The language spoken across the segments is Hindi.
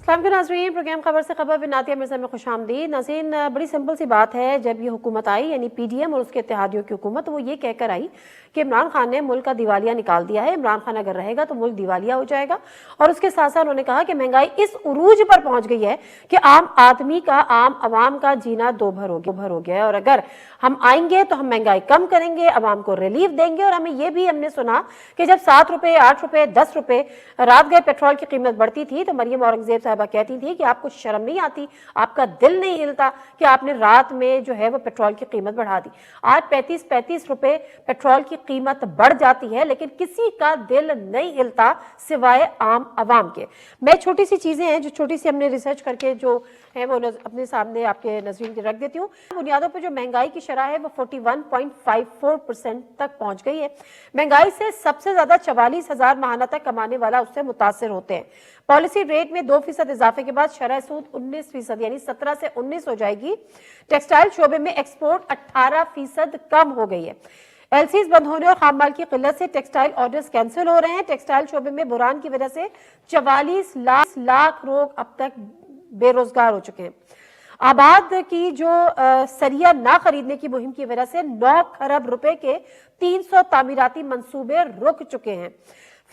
सलाम नाज़रीन, प्रोग्राम खबर से खबर बिन नातिया मिर्ज़ा में खुशामदीद। नाज़रीन, बड़ी सिंपल सी बात है, जब ये हुकूमत आई यानी पीडीएम और उसके इत्तेहादियों की हुकूमत, वो ये कहकर आई कि इमरान खान ने मुल्क का दिवालिया निकाल दिया है, इमरान खान अगर रहेगा तो मुल्क दिवालिया हो जाएगा। और उसके साथ साथ उन्होंने कहा कि महंगाई इस उरूज पर पहुंच गई है कि आम आदमी का, आम आवाम का जीना दो भर हो गया है। और अगर हम आएंगे तो हम महंगाई कम करेंगे, आवाम को रिलीफ देंगे। और हमें ये भी हमने सुना कि जब 7 रुपए, 8 रुपए, 10 रुपए रात गए पेट्रोल की कीमत बढ़ती थी तो मरियम औरंगजेब साहबा कहती थी कि आपको शर्म नहीं आती, आपका दिल नहीं हिलता कि आपने रात में जो है वो पेट्रोल की कीमत बढ़ा दी। आज 35-35 रुपए पेट्रोल की कीमत बढ़ जाती है, लेकिन किसी का दिल नहीं हिलता सिवाय आम आवाम के। मैं छोटी सी चीजें हैं जो छोटी सी हमने रिसर्च करके जो है वो अपने सामने आपके नजरीन के रख देती हूँ। बुनियादों पर जो महंगाई की शरह है वो 41.54% तक पहुंच गई है। महंगाई से सबसे ज्यादा 44,000 माहाना तक कमाने वाला उससे मुतासिर होते हैं। पॉलिसी रेट में 2% इजाफे के बाद शरह सूद 19% यानी 17 से 19 हो जाएगी। टेक्सटाइल शोबे में एक्सपोर्ट 18% कम हो गई है। एलसीज बंद होने और खाम माल की किल्लत से टेक्सटाइल ऑर्डर्स कैंसिल हो रहे हैं। टेक्सटाइल शोबे में बुरान की वजह से 44 लाख लोग अब तक बेरोजगार हो चुके हैं। आबाद की जो सरिया ना खरीदने की मुहिम की वजह से 9 खरब रुपए के 300 तामीराती मंसूबे रुक चुके हैं।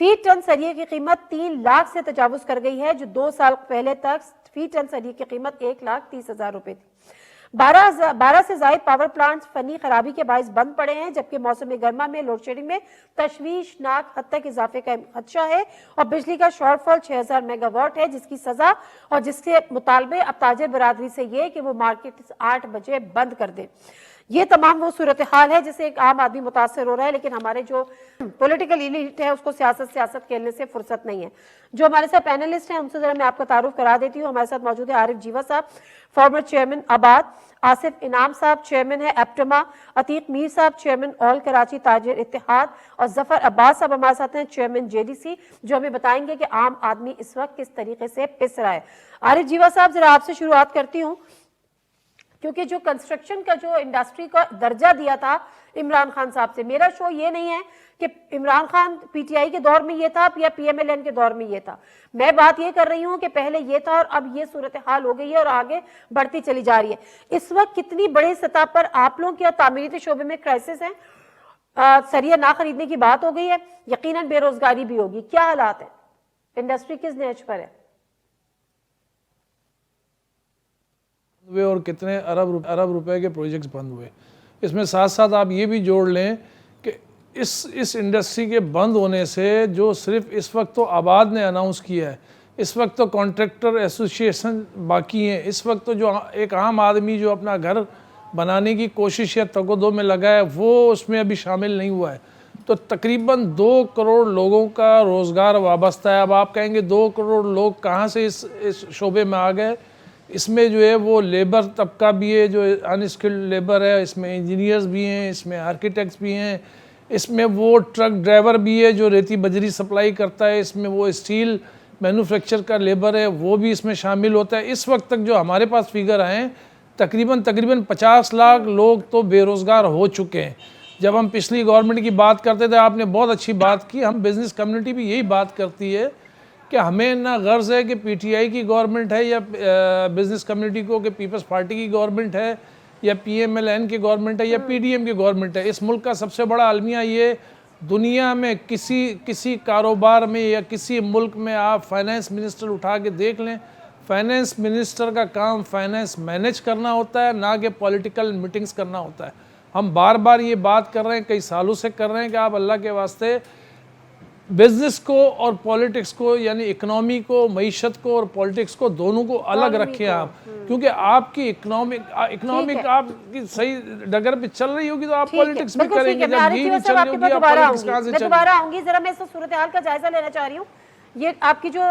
फी टन सरिये की कीमत 3 लाख से तजावुज कर गई है, जो 2 साल पहले तक फी टन सरिये की कीमत 1,30,000 रुपए थी। 12 से ज्यादा पावर प्लांट्स फनी खराबी के बायस बंद पड़े हैं, जबकि मौसम गर्मा में लोड शेडिंग में तशवीशनाक हद तक इजाफे का खदशा है और बिजली का शॉर्टफॉल 6,000 मेगावाट है, जिसकी सजा और जिसके मुतालबे अब ताजिर बरादरी से ये कि वो मार्केट 8 बजे बंद कर दे। ये तमाम वो सूरत हाल है जिससे एक आम आदमी मुतासर हो रहा है, लेकिन हमारे जो पॉलिटिकल एलिट है उसको सियासत खेलने से फुर्सत नहीं है। जो हमारे साथ पैनलिस्ट हैं उनसे जरा मैं आपका तारुफ करा देती हूँ। हमारे साथ मौजूद है आरिफ जीवा साहब, फॉर्मर चेयरमैन आबाद, आसिफ इनाम साहब चेयरमैन है एप्टमा, अतीक मीर साहब चेयरमैन ऑल कराची ताजिर इत्तेहाद और जफर अब्बास साहब हमारे साथ हैं चेयरमैन जेडीसी, जो हमें बताएंगे कि आम आदमी इस वक्त किस तरीके से पिस रहा है। आरिफ जीवा साहब, जरा आपसे शुरुआत करती हूँ, क्योंकि जो कंस्ट्रक्शन का जो इंडस्ट्री का दर्जा दिया था इमरान खान साहब से, मेरा शो ये नहीं है कि इमरान खान पीटीआई के दौर में ये था या पीएमएलएन के दौर में ये था। मैं बात ये कर रही हूं कि पहले ये था और अब ये सूरत हाल हो गई है और आगे बढ़ती चली जा रही है। इस वक्त कितनी बड़ी सतह पर आप लोगों के तामीराती शोबे में क्राइसिस है, सरिया ना खरीदने की बात हो गई है, यकीनन बेरोजगारी भी होगी, क्या हालात है, इंडस्ट्री किस नेच पर है? और कितने अरब रुपए के प्रोजेक्ट्स बंद हुए। इसमें साथ साथ आप ये भी जोड़ लें कि इस इंडस्ट्री के बंद होने से जो सिर्फ इस वक्त तो आबाद ने अनाउंस किया है, इस वक्त तो कॉन्ट्रैक्टर एसोसिएशन बाकी हैं, इस वक्त तो जो एक आम आदमी जो अपना घर बनाने की कोशिश या तगोदो में लगा है वो उसमें अभी शामिल नहीं हुआ है। तो तकरीबन 2 करोड़ लोगों का रोज़गार वाबस्ता है। अब आप कहेंगे 2 करोड़ लोग कहाँ से इस शोबे में आ गए? इसमें जो है वो लेबर तबका भी है जो अनस्किल्ड लेबर है, इसमें इंजीनियर्स भी हैं, इसमें आर्किटेक्ट्स भी हैं, इसमें वो ट्रक ड्राइवर भी है जो रेती बजरी सप्लाई करता है, इसमें वो स्टील मैन्युफैक्चर का लेबर है वो भी इसमें शामिल होता है। इस वक्त तक जो हमारे पास फिगर आए हैं तकरीबन 50 लाख लोग तो बेरोज़गार हो चुके हैं। जब हम पिछली गवर्नमेंट की बात करते थे, आपने बहुत अच्छी बात की, हम बिज़नेस कम्युनिटी भी यही बात करती है कि हमें ना गर्ज है कि पीटीआई की गवर्नमेंट है या बिज़नेस कम्युनिटी को कि पीपल्स पार्टी की गवर्नमेंट है या पीएमएलएन की गवर्नमेंट है या पीडीएम की गवर्नमेंट है। इस मुल्क का सबसे बड़ा अलमिया ये, दुनिया में किसी कारोबार में या किसी मुल्क में आप फाइनेंस मिनिस्टर उठा के देख लें, फाइनेंस मिनिस्टर का काम फाइनेंस मैनेज करना होता है, ना कि पॉलिटिकल मीटिंग्स करना होता है। हम बार बार ये बात कर रहे हैं, कई सालों से कर रहे हैं कि आप अल्लाह के वास्ते बिजनेस को और पॉलिटिक्स को यानी इकोनॉमी को, मईशत को और पॉलिटिक्स को दोनों को अलग रखें आप, क्योंकि आपकी इकोनॉमिक आपकी सही डगर पे चल रही होगी तो आप पॉलिटिक्स भी करेंगे। जब ये नहीं चल रही होगी आप पॉलिटिक्स कहां से चलेंगे? दोबारा आऊंगी, जरा मैं इस सूरत हाल का जायजा लेना चाह रही हूँ। ये आपकी जो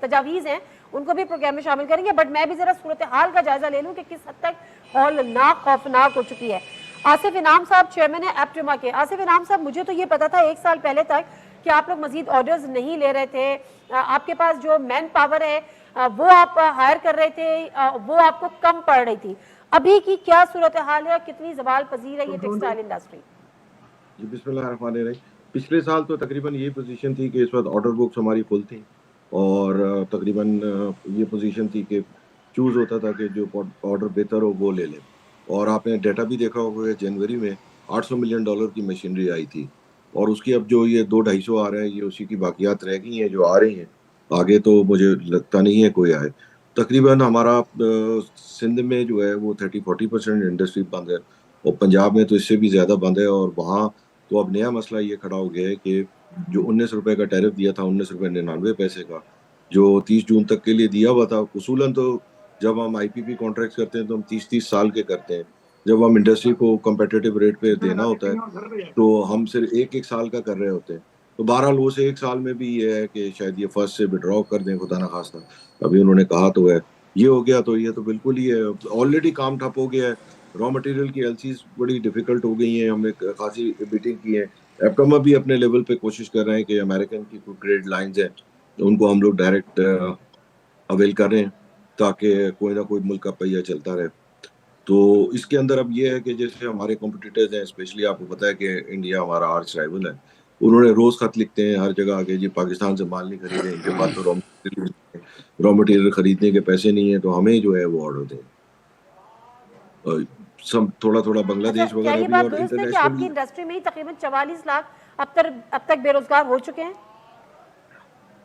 तजावीज़ हैं उनको भी प्रोग्राम में शामिल करेंगे, बट मैं भी जरा सूरत हाल का जायजा ले लूँ कि किस हद तक हौलनाक खौफनाक हो चुकी है। आसिफ इनाम साहब चेयरमैन है एप्टमा के। आसिफ इनाम साहब, मुझे तो ये पता था 1 साल पहले तक कि आप लोग मजीद ऑर्डर्स नहीं ले रहे थे, आपके पास जो मैन पावर है वो आप हायर कर रहे थे, वो आपको कम पड़ रही थी। अभी की क्या सूरत हाल है, कितनी जवाल पजीर है ये टेक्सटाइल इंडस्ट्री? जी बिस्मिल्लाहिर्रहमानिर्रहीम। पिछले साल तो तकरीबन ये पोजीशन थी कि इस वक्त ऑर्डर बुक्स हमारी फुल थी और तकरीबन ये पोजीशन थी कि चूज होता था कि जो ऑर्डर बेहतर हो वो ले लें। और आपने डेटा भी देखा होगा कि जनवरी में $800 मिलियन की मशीनरी आई थी, और उसकी अब जो ये 200-250 आ रहे हैं, ये उसी की बाकियात रह गई हैं जो आ रही हैं। आगे तो मुझे लगता नहीं है कोई आए। तकरीबन हमारा सिंध में जो है वो 30-40% इंडस्ट्री बंद है, और पंजाब में तो इससे भी ज़्यादा बंद है। और वहाँ तो अब नया मसला ये खड़ा हो गया है कि जो 19 रुपए का टैरिफ दिया था, 19 रुपए 99 पैसे का, जो 30 जून तक के लिए दिया हुआ था, उसूलन तो जब हम आईपीपी कॉन्ट्रैक्ट करते हैं तो हम 30-30 साल के करते हैं। जब हम इंडस्ट्री को कम्पेटिटिव रेट पे देना होता है तो हम सिर्फ एक एक साल का कर रहे होते हैं। तो बहरहाल वो से एक साल में भी ये है कि शायद ये फर्स्ट से विड्रॉ कर दें, खुदा ना खास्ता। अभी उन्होंने कहा तो है, ये हो गया तो ये तो बिल्कुल ही है, ऑलरेडी काम ठप हो गया है। रॉ मटेरियल की एलसीज बड़ी डिफिकल्ट हो गई हैं, हमने खासी मीटिंग की है। एप्टोमा भी अपने लेवल पे कोशिश कर रहे हैं कि अमेरिकन की कोई ग्रेड लाइंस हैं तो उनको हम लोग डायरेक्ट अवेल कर रहे हैं, ताकि कोई ना कोई मुल्क का पहिया चलता रहे। तो इसके अंदर अब ये है कि जैसे हमारे कॉम्पिटिटर्स हैं, स्पेशली आपको पता है कि इंडिया हमारा आर्च राइवल है। उन्होंने रोज खत लिखते हैं हर जगह आके, जी पाकिस्तान से माल नहीं खरीदे, इनके पास तो रॉ मटेरियल खरीदने के पैसे नहीं है, तो हमें जो है वो ऑर्डर दें। सब थोड़ा थोड़ा अच्छा, बांग्लादेश क्या वगैरह ये भी बात और दुरुस्त है कि आपकी इंटरनेशनल। इंडस्ट्री में ही तकरीबन 44 लाख अब तक बेरोजगार हो चुके हैं?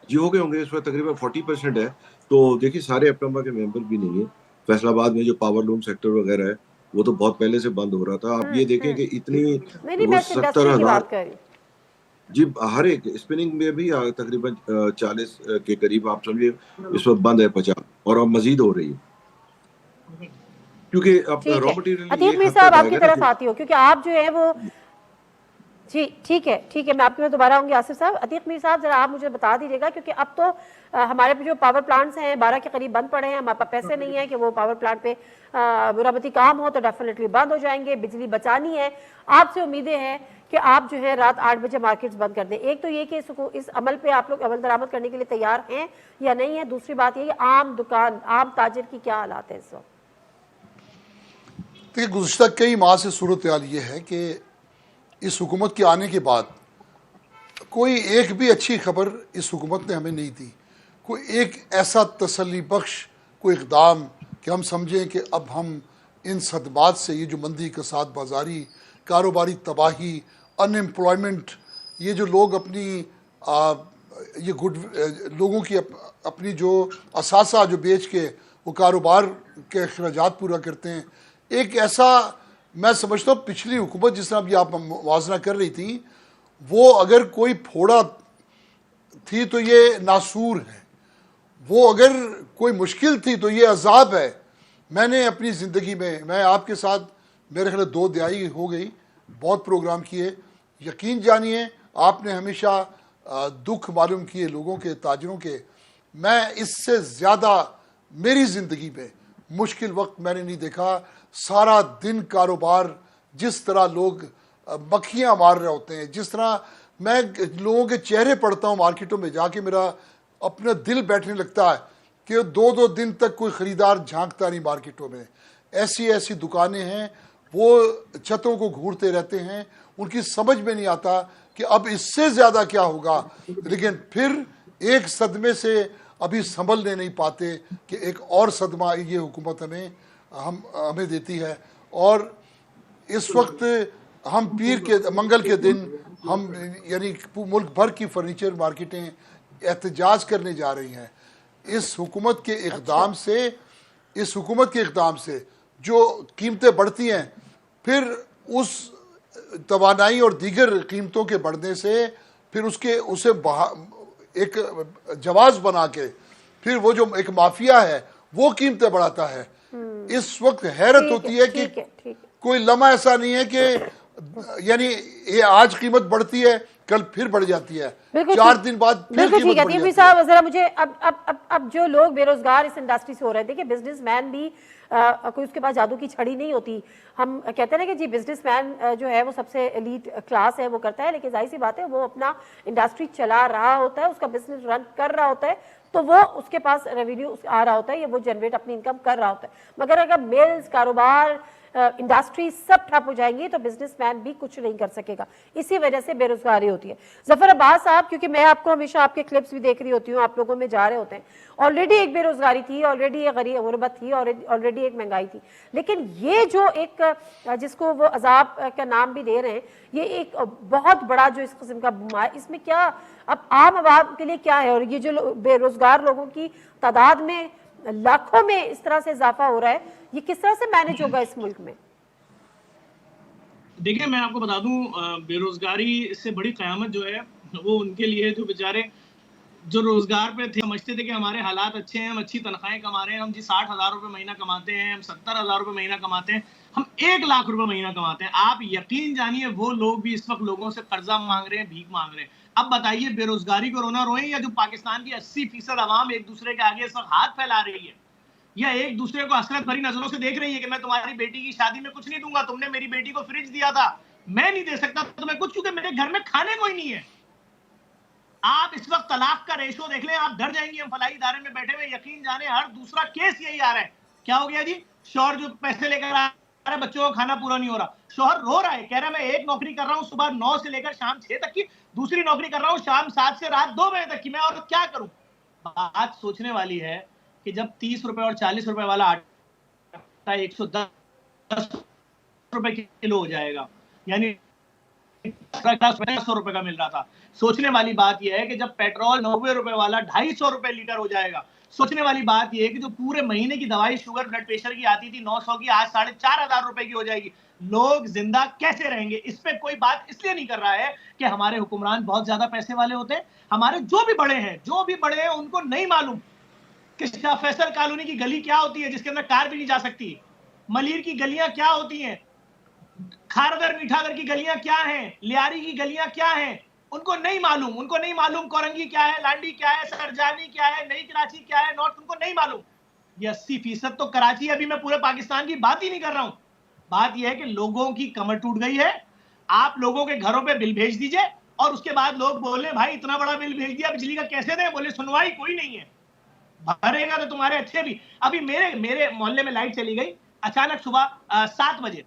जी हो गए होंगे, इस वक्त तकरीबन 40% है। तो देखिए सारे एप्टम्बा के मेंबर भी नहीं है। फैसलाबाद में जो पावर लूम सेक्टर वगैरह है वो तो बहुत पहले से बंद हो रहा था। आप ये देखें कि इतनी नहीं नहीं, मैं रोज इस सत्तर इंडस्ट्री की हजार बात कर रही हूँ। जी हर एक स्पिनिंग में भी तकरीबन 40 के करीब आप समझिए इस वक्त बंद है, 50, और अब मजीद हो रही है, क्योंकि अब ठीक रॉ है, मटेरियल अतीक एक मीर हद साहब तक आपकी आएगा ना तरफ कि आती हो, क्योंकि आप जो है वो जी ठीक है, मैं आपके पास दोबारा आऊंगी आसिफ साहब। अतीक मीर साहब, जरा आप मुझे बता दीजिएगा, क्योंकि अब तो हमारे पे जो पावर प्लांट्स हैं 12 के करीब बंद पड़े हैं, हमारे पास पैसे नहीं है कि वो पावर प्लांट पे मुरम्मती काम हो, तो डेफिनेटली बंद हो जाएंगे। बिजली बचानी है, आपसे उम्मीदें हैं कि आप जो है रात 8 बजे मार्केट्स बंद कर दें। एक तो ये कि इस अमल पे आप लोग अमल दरामद करने के लिए तैयार हैं या नहीं है। दूसरी बात ये कि आम दुकान, आम ताजिर की क्या हालात है इस वक्त? देखिए, गुज़श्ता कई माह से सूरत हाल ये है कि इस हुकूमत के आने के बाद कोई एक भी अच्छी खबर इस हुकूमत ने हमें नहीं दी। कोई एक ऐसा तसल्ली बख्श कोई इक़दाम कि हम समझें कि अब हम इन सदमात से, ये जो मंदी, कसाद, बाजारी, कारोबारी तबाही, अनएम्प्लॉयमेंट, ये जो लोग अपनी ये लोगों की अपनी जो असासा जो बेच के वो कारोबार के अखराजात पूरा करते हैं, एक ऐसा मैं समझता हूँ पिछली हुकूमत जिस तरह अभी आप मुवाजना कर रही थी, वो अगर कोई फोड़ा थी तो ये नासूर है, वो अगर कोई मुश्किल थी तो ये अजाब है। मैंने अपनी ज़िंदगी में, मैं आपके साथ मेरे ख्याल 2 दिहाई हो गई, बहुत प्रोग्राम किए। यकीन जानिए आपने हमेशा दुख मालूम किए लोगों के, ताजरों के। मैं इससे ज़्यादा मेरी ज़िंदगी में मुश्किल वक्त मैंने नहीं देखा। सारा दिन कारोबार, जिस तरह लोग मक्खियाँ मार रहे होते हैं, जिस तरह मैं लोगों के चेहरे पढ़ता हूँ मार्केटों में जाके, मेरा अपना दिल बैठने लगता है कि 2-2 दिन तक कोई ख़रीदार झांकता नहीं मार्केटों में। ऐसी ऐसी दुकानें हैं, वो छतों को घूरते रहते हैं, उनकी समझ में नहीं आता कि अब इससे ज़्यादा क्या होगा। लेकिन फिर एक सदमे से अभी संभलने नहीं पाते कि एक और सदमा ये हुकूमत हमें देती है। और इस वक्त हम पीर के मंगल के दिन हम यानी मुल्क भर की फर्नीचर मार्केटें एहतजाज करने जा रही हैं इस हुकूमत के इक़दाम से। इस हुकूमत के इक़दाम से जो कीमतें बढ़ती हैं, फिर उस तवानाई और दीगर कीमतों के बढ़ने से फिर उसे एक जवाज बना के फिर वो जो एक माफिया है वो कीमतें बढ़ाता है। इस वक्त हैरत होती है कि कोई लम्हा ऐसा नहीं है कि यानी ये आज कीमत बढ़ती है कल फिर बढ़ जाती है, 4 दिन बाद फिर कीमत बढ़ जाती है। साहब, जरा मुझे अब जो लोग बेरोजगार इस इंडस्ट्री से हो रहे थे कि बिजनेसमैन भी कोई उसके पास जादू की छड़ी नहीं होती। हम कहते हैं ना कि जी बिजनेसमैन जो है वो सबसे एलीट क्लास है, वो करता है, लेकिन जाहिर सी बात है वो अपना इंडस्ट्री चला रहा होता है, उसका बिजनेस रन कर रहा होता है, तो वो उसके पास रेवेन्यू आ रहा होता है, ये वो जनरेट अपनी इनकम कर रहा होता है। मगर अगर मिल्स, कारोबार इंडस्ट्री सब ठप हो जाएंगी तो बिजनेसमैन भी कुछ नहीं कर सकेगा। इसी वजह से बेरोजगारी होती है। जफर अब्बास साहब, क्योंकि मैं आपको हमेशा आपके क्लिप्स भी देख रही होती हूँ, आप लोगों में जा रहे होते हैं, ऑलरेडी एक बेरोजगारी थी, ऑलरेडी एक गुर्बत थी, और ऑलरेडी एक महंगाई थी, लेकिन ये जो एक जिसको वो अजाब का नाम भी दे रहे हैं, ये एक बहुत बड़ा जो इस किस्म का बुमा है, इसमें क्या अब आम आवाम के लिए क्या है? और ये जो बेरोजगार लोगों की तादाद में लाखों में इस तरह से इजाफा हो रहा है, ये किस तरह से मैनेज होगा इस मुल्क में? देखिए, मैं आपको बता दूं, बेरोजगारी से बड़ी कयामत जो है वो उनके लिए जो बेचारे जो रोजगार पे थे, समझते थे कि हमारे हालात अच्छे हैं, हम अच्छी तनख्वाहें कमा रहे हैं, हम जी 60,000 रुपए महीना कमाते हैं, हम 70,000 रुपए महीना कमाते हैं, हम 1 लाख रुपए महीना कमाते हैं। आप यकीन जानिए वो लोग भी इस वक्त लोगों से कर्जा मांग रहे हैं, भीख मांग रहे हैं। अब बताइए, बेरोजगारी को रोना रोए या जो पाकिस्तान की 80% आवाम एक दूसरे के आगे इस वक्त हाथ फैला रही है, या एक दूसरे को हसरत भरी नजरों से देख रही है कि मैं तुम्हारी बेटी की शादी में कुछ नहीं दूंगा, तुमने मेरी बेटी को फ्रिज दिया था, मैं नहीं दे सकता तुम्हें कुछ, क्योंकि मेरे घर में खाने कोई नहीं है। आप इस वक्त तलाक का रेशो देख लें, आप डर जाएंगे। हम फलाई इदारे में बैठे हुए, यकीन जाने हर दूसरा केस यही आ रहा है। क्या हो गया जी? शौहर जो पैसे लेकर आ रहा है, बच्चों को खाना पूरा नहीं हो रहा, शौहर रो रहा है, कह रहा है मैं एक नौकरी कर रहा हूं सुबह 9 से लेकर शाम 6 तक की, दूसरी नौकरी कर रहा हूं शाम 7 से रात 2 बजे तक की, मैं और क्या करूं? बात सोचने वाली है कि जब 30 रुपए और 40 रुपए वाला आटा 110 रुपए किलो हो जाएगा, यानी 100 रुपए का मिल रहा था। सोचने वाली बात यह है कि जब पेट्रोल 90 रुपए वाला 250 रुपए लीटर हो जाएगा, सोचने वाली बात यह है कि जो पूरे महीने की दवाई शुगर ब्लड प्रेशर की आती थी 900 की, आज 4,500 रुपए की हो जाएगी। लोग जिंदा कैसे रहेंगे? इस पे कोई बात इसलिए नहीं कर रहा है कि हमारे हुक्मरान बहुत ज्यादा पैसे वाले होते हैं। हमारे जो भी बड़े हैं उनको नहीं मालूम कि शाह फैसल कॉलोनी की गली क्या होती है जिसके अंदर कार भी नहीं जा सकती, मलीर की गलियां क्या होती हैं, खारदर मीठागर की गलियां क्या हैं, लियारी की गलियां क्या हैं, उनको नहीं मालूम कोरंगी क्या है, लांडी क्या है, सरजानी क्या है, नई कराची क्या है, नॉर्थ, उनको नहीं मालूम। ये 80% तो कराची, अभी मैं पूरे पाकिस्तान की बात ही नहीं कर रहा हूं। बात यह है कि लोगों की कमर टूट गई है। आप लोगों के घरों पे बिल भेज दीजिए और उसके बाद लोग बोले भाई इतना बड़ा बिल भेज दिया, बिजली का कैसे दें? बोले सुनवाई कोई नहीं है, भरेगा तो तुम्हारे अच्छे भी। अभी मेरे मोहल्ले में लाइट चली गई अचानक सुबह 7 बजे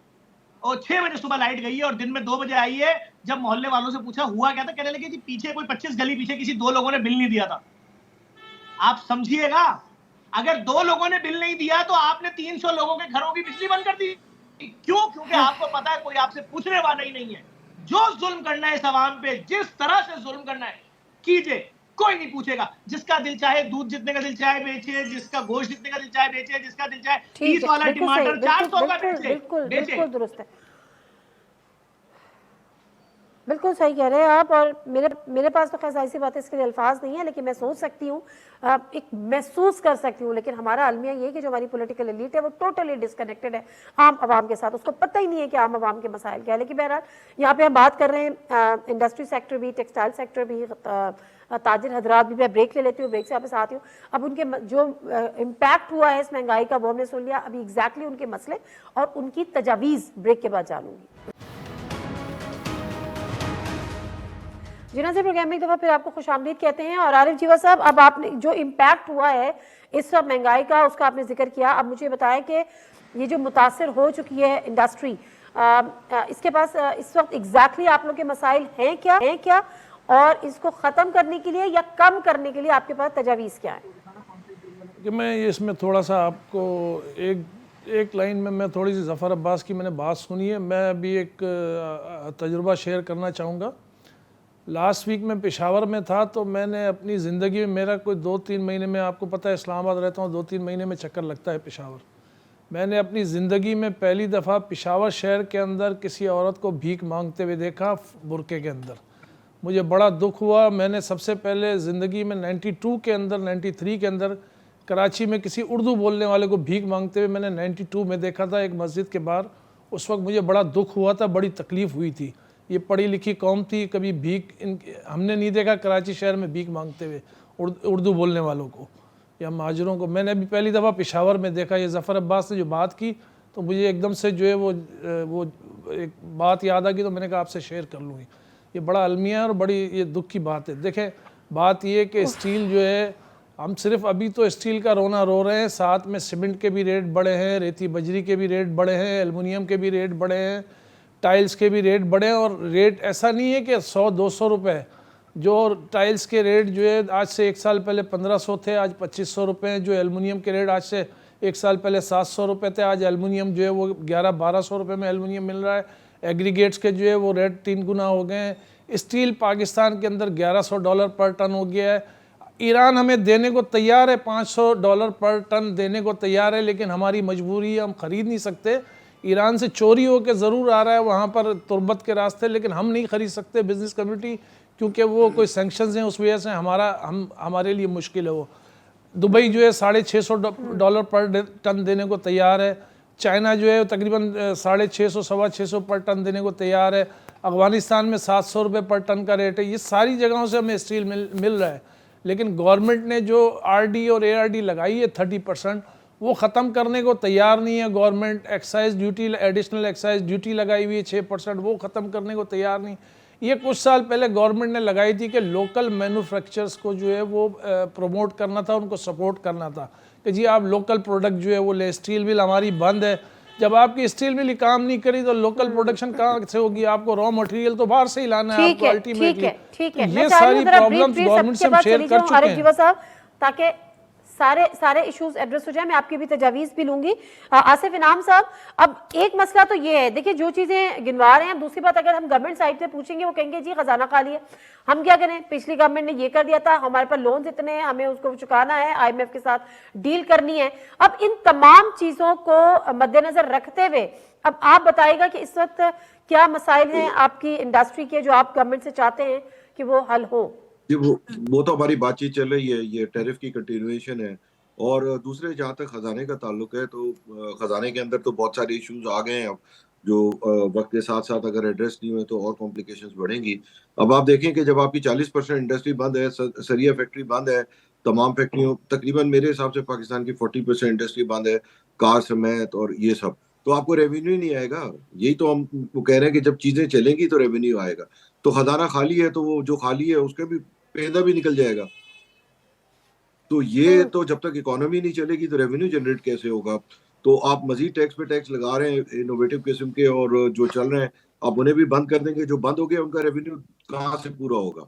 और 6 बजे सुबह लाइट गई है और दिन में 2 बजे आई है। जब मोहल्ले वालों से पूछा हुआ क्या था, कहने लगे जी पीछे कोई 25 गली पीछे किसी 2 लोगों ने बिल नहीं दिया था। आप समझिएगा, अगर 2 लोगों ने बिल नहीं दिया तो आपने 300 लोगों के घरों की बिजली बंद कर दी। क्यों? क्योंकि आपको पता है कोई आपसे पूछने वाला ही नहीं है। जो जुल्म करना है इस आवाम पे, जिस तरह से जुल्म करना है कीजिए, कोई नहीं पूछेगा। जिसका दिल चाहे दूध जितने का दिल चाहे बेचे, जिसका गोश्त जितने का दिल चाहे बेचे, जिसका दिल चाहे 30 वाला टमाटर 400 का बेचे। बिल्कुल दुरुस्त है, बिल्कुल सही कह रहे हैं आप। और मेरे पास तो खैर ऐसी बात है, इसके लिए अल्फाज नहीं है, लेकिन मैं सोच सकती हूँ, एक महसूस कर सकती हूँ। लेकिन हमारा अलमिया ये है कि जो हमारी पॉलिटिकल एलीट है वो टोटली डिस्कनेक्टेड है आम आवाम के साथ, उसको पता ही नहीं है कि आम आवाम के मसाइल क्या है। लेकिन बहरहाल यहाँ पे हम बात कर रहे हैं इंडस्ट्री सेक्टर भी, टेक्सटाइल सेक्टर भी, ताजिर हजरात भी। मैं ब्रेक ले लेती हूँ, ब्रेक से वापस आती हूँ। अब उनके जो इम्पैक्ट हुआ है इस महंगाई का वो हमने सुन लिया, अभी एग्जैक्टली उनके मसले और उनकी तजावीज़ ब्रेक के बाद जानूंगी। जिना से प्रोग्राम में एक दफ़ा फिर आपको खुशामदीद कहते हैं। और आरिफ जीवा साहब, अब आपने जो इम्पैक्ट हुआ है इस महंगाई का उसका आपने जिक्र किया, अब मुझे बताएं कि ये जो मुतासर हो चुकी है इंडस्ट्री, इसके पास इस वक्त एग्जैक्टली आप लोग के मसाइल हैं क्या और इसको ख़त्म करने के लिए या कम करने के लिए आपके पास तजावीज़ क्या है? कि मैं इसमें थोड़ा सा आपको एक लाइन में मैं थोड़ी सी ज़फ़र अब्बास की मैंने बात सुनी है, मैं अभी एक तजुर्बा शेयर करना चाहूँगा। लास्ट वीक में पेशावर में था तो मैंने अपनी ज़िंदगी में, मेरा कोई 2-3 महीने में, आपको पता है इस्लामाबाद रहता हूँ, 2-3 महीने में चक्कर लगता है पेशावर। मैंने अपनी ज़िंदगी में पहली दफ़ा पेशावर शहर के अंदर किसी औरत को भीख मांगते हुए देखा बुरके के अंदर। मुझे बड़ा दुख हुआ। मैंने सबसे पहले ज़िंदगी में 92 के अंदर, 93 के अंदर कराची में किसी उर्दू बोलने वाले को भीख मांगते हुए मैंने 92 में देखा था एक मस्जिद के बाहर। उस वक्त मुझे बड़ा दुख हुआ था, बड़ी तकलीफ़ हुई थी। ये पढ़ी लिखी कौम थी, कभी भीख हमने नहीं देखा कराची शहर में भीख मांगते हुए उर्दू बोलने वालों को या महाजरों को। मैंने अभी पहली दफ़ा पेशावर में देखा। ये ज़फ़र अब्बास ने जो बात की तो मुझे एकदम से जो है वो एक बात याद आ गई, तो मैंने कहा आपसे शेयर कर लूँगी। ये बड़ा अलमिया है और बड़ी ये दुख की बात है। देखें, बात ये कि स्टील जो है हम सिर्फ अभी तो स्टील का रोना रो रहे हैं, साथ में सीमेंट के भी रेट बढ़े हैं, रेती बजरी के भी रेट बढ़े हैं, एल्युमिनियम के भी रेट बढ़े हैं, टाइल्स के भी रेट बढ़े हैं। और रेट ऐसा नहीं है कि 100-200 रुपये, जो टाइल्स के रेट जो है आज से 1 साल पहले 1500 थे, आज 2500 रुपये हैं। जो एल्युमिनियम के रेट आज से 1 साल पहले 700 रुपये थे, आज एल्युमिनियम जो है वो 1100-1200 रुपये में एल्युमिनियम मिल रहा है। एग्रीगेट्स के जो है वो रेट 3 गुना हो गए हैं। स्टील पाकिस्तान के अंदर $1100 पर टन हो गया है। ईरान हमें देने को तैयार है, $500 पर टन देने को तैयार है, लेकिन हमारी मजबूरी है, हम ख़रीद नहीं सकते। ईरान से चोरी होकर ज़रूर आ रहा है वहाँ पर तुर्बत के रास्ते, लेकिन हम नहीं ख़रीद सकते बिज़नेस कम्युनिटी, क्योंकि वो कोई सैंक्शंस हैं, उस वजह से हमारे लिए मुश्किल है। वो दुबई जो है $650 पर टन देने को तैयार है। चाइना जो है तकरीबन 650-625 पर टन देने को तैयार है। अफ़गानिस्तान में 700 रुपये पर टन का रेट है। ये सारी जगहों से हमें स्टील मिल रहा है, लेकिन गवर्नमेंट ने जो RD और ARD लगाई है 30%, वो ख़त्म करने को तैयार नहीं है। Government excise duty, additional excise duty लगाई हुई है 6%, वो ख़त्म करने को तैयार नहीं। ये कुछ साल पहले गवर्नमेंट ने लगाई थी कि लोकल मैन्युफैक्चरर्स को जो है वो प्रमोट करना था, उनको सपोर्ट करना था कि जी आप लोकल प्रोडक्ट जो है वो ले। स्टील मिल हमारी बंद है। जब आपकी स्टील मिल काम नहीं करी तो लोकल प्रोडक्शन कहाँ से होगी? आपको रॉ मटेरियल तो बाहर से ही लाना है आपको अल्टीमेटली। ठीक है, ये सारी प्रॉब्लम्स गवर्नमेंट से हम शेयर कर चुके हैं साहब, ताकि सारे इश्यूज एड्रेस हो जाए। मैं आपकी भी तजावीज़ भी लूंगी। आसिफ इनाम साहब, अब एक मसला तो ये है, देखिए जो चीज़ें गिनवा रहे हैं, दूसरी बात अगर हम गवर्नमेंट साइड से पूछेंगे वो कहेंगे जी खजाना खाली है, हम क्या करें, पिछली गवर्नमेंट ने ये कर दिया था, हमारे पास लोन्स इतने हैं, हमें उसको चुकाना है, IMF के साथ डील करनी है। अब इन तमाम चीज़ों को मद्देनजर रखते हुए अब आप बताइएगा कि इस वक्त क्या मसाइल हैं आपकी इंडस्ट्री के, जो आप गवर्नमेंट से चाहते हैं कि वो हल हो? जी, वो तो हमारी बातचीत चल रही है, ये टैरिफ की कंटिन्यूएशन है। और दूसरे जहाँ तक खजाने का ताल्लुक है, तो खजाने के अंदर तो बहुत सारे इश्यूज आ गए हैं अब, जो वक्त के साथ साथ अगर एड्रेस नहीं हुए तो और कॉम्प्लिकेशंस बढ़ेंगी। अब आप देखें कि जब आपकी 40% इंडस्ट्री बंद है, सरिया फैक्ट्री बंद है, तमाम फैक्ट्रियों, तकरीबन मेरे हिसाब से पाकिस्तान की 40% इंडस्ट्री बंद है, कार समेत और ये सब, तो आपको रेवेन्यू नहीं आएगा। यही तो हम वो कह रहे हैं कि जब चीजें चलेंगी तो रेवेन्यू आएगा। तो खजाना खाली है, तो वो जो खाली है उसके भी पैदा भी निकल जाएगा। तो ये तो जब तक इकोनॉमी नहीं चलेगी तो रेवेन्यू जनरेट कैसे होगा? तो आप मजीद टैक्स पे टैक्स लगा रहे हैं इनोवेटिव किस्म के, और जो चल रहे हैं आप उन्हें भी बंद कर देंगे। जो बंद हो गया उनका रेवेन्यू कहाँ से पूरा होगा?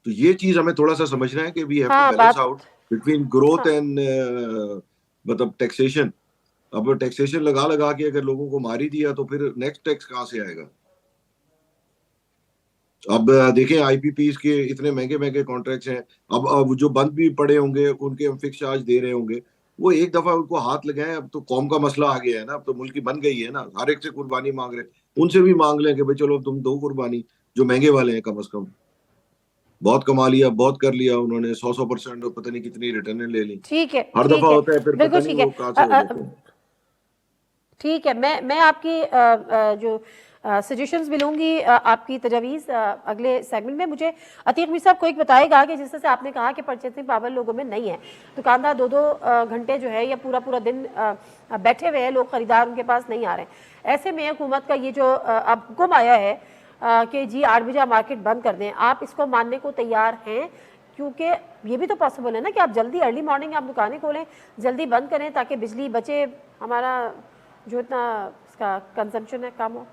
तो ये चीज हमें थोड़ा सा समझना है कि we have to balance out between growth and मतलब टैक्सेशन। अब टैक्सेशन लगा के अगर लोगों को मार ही दिया तो फिर नेक्स्ट टैक्स कहाँ से आएगा? अब देखें IPPs के इतने महंगे कॉन्ट्रैक्ट्स हैं। अब जो बंद भी पड़े होंगे उनके हम फिक्स चार्ज दे रहे होंगे, वो एक दफा उनको हाथ लगाएं। अब तो कौम का मसला आ गया है ना, अब तो मुल्क की बन गई है ना, हर एक से कुर्बानी मांग रहे हैं, उनसे भी मांग लें कि भाई चलो तुम दो कुर्बानी, जो महंगे वाले हैं कम से कम। बहुत कमा लिया, बहुत कर लिया उन्होंने, 100% पता नहीं कितनी रिटर्न ले ली। ठीक है, हर दफा होता है, फिर पता नहीं वो कहाँ से हो जाते हैं। ठीक है, मैं आपकी जो सजेशंस भी लूंगी, आपकी तजावीज़ अगले सेगमेंट में। मुझे अतीक मीर साहब को एक बताएगा कि जिस तरह से आपने कहा कि परचेसिंग पावर लोगों में नहीं है, दुकानदार 2-2 घंटे जो है या पूरा दिन बैठे हुए हैं, लोग खरीदार उनके पास नहीं आ रहे हैं। ऐसे में हुकूमत का ये जो अब हुक्म आया है कि जी 8 बजे मार्केट बंद कर दें, आप इसको मानने को तैयार हैं? क्योंकि ये भी तो पॉसिबल है ना कि आप जल्दी अर्ली मॉर्निंग आप दुकानें खोलें, जल्दी बंद करें ताकि बिजली बचे, हमारा जो इतना इसका कंजम्पशन है कम हो।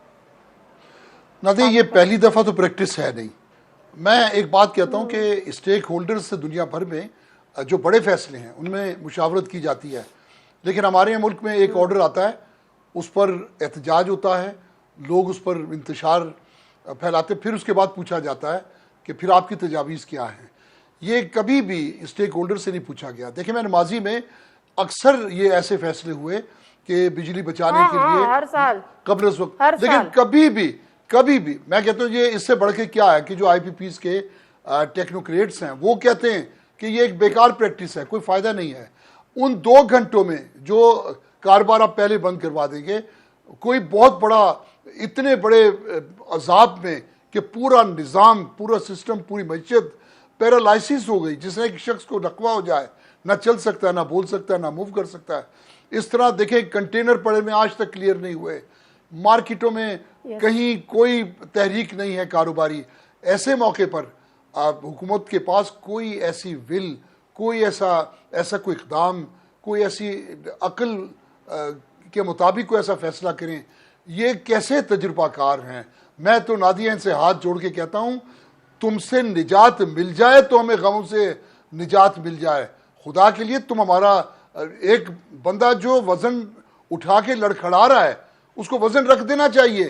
नादे, ये पहली दफ़ा तो प्रैक्टिस है नहीं। मैं एक बात कहता हूँ कि स्टेक होल्डर्स से दुनिया भर में जो बड़े फैसले हैं उनमें मुशावरत की जाती है, लेकिन हमारे यहाँ मुल्क में एक ऑर्डर आता है, उस पर एहतजाज होता है, लोग उस पर इंतशार फैलाते, फिर उसके बाद पूछा जाता है कि फिर आपकी तजावीज़ क्या हैं। ये कभी भी स्टेक होल्डर से नहीं पूछा गया। देखिए, मैं माजी में अक्सर ये ऐसे फैसले हुए कि बिजली बचाने के लिए हर साल कब्ल उस वक्त, लेकिन कभी भी मैं कहता हूँ ये इससे बढ़ के क्या है कि जो IPPs के टेक्नोक्रेट्स हैं वो कहते हैं कि ये एक बेकार प्रैक्टिस है, कोई फ़ायदा नहीं है। उन 2 घंटों में जो कारोबार आप पहले बंद करवा देंगे, कोई बहुत बड़ा, इतने बड़े अजाब में कि पूरा निज़ाम, पूरा सिस्टम, पूरी मस्जिद पैरालाइसिस हो गई, जिसने एक शख्स को नकवा हो जाए, ना चल सकता है, ना बोल सकता है, ना मूव कर सकता है। इस तरह देखें, कंटेनर पड़े में आज तक क्लियर नहीं हुए, मार्केटों में कहीं कोई तहरीक नहीं है कारोबारी। ऐसे मौके पर हुकूमत के पास कोई ऐसी विल, कोई ऐसा कोई इक़दाम, कोई ऐसी अक्ल के मुताबिक कोई ऐसा फैसला करें। ये कैसे तजुर्बाकार हैं। मैं तो नादिया इनसे हाथ जोड़ के कहता हूँ, तुमसे निजात मिल जाए तो हमें गमों से निजात मिल जाए। खुदा के लिए तुम हमारा, एक बंदा जो वज़न उठा के लड़खड़ा रहा है उसको वज़न रख देना चाहिए।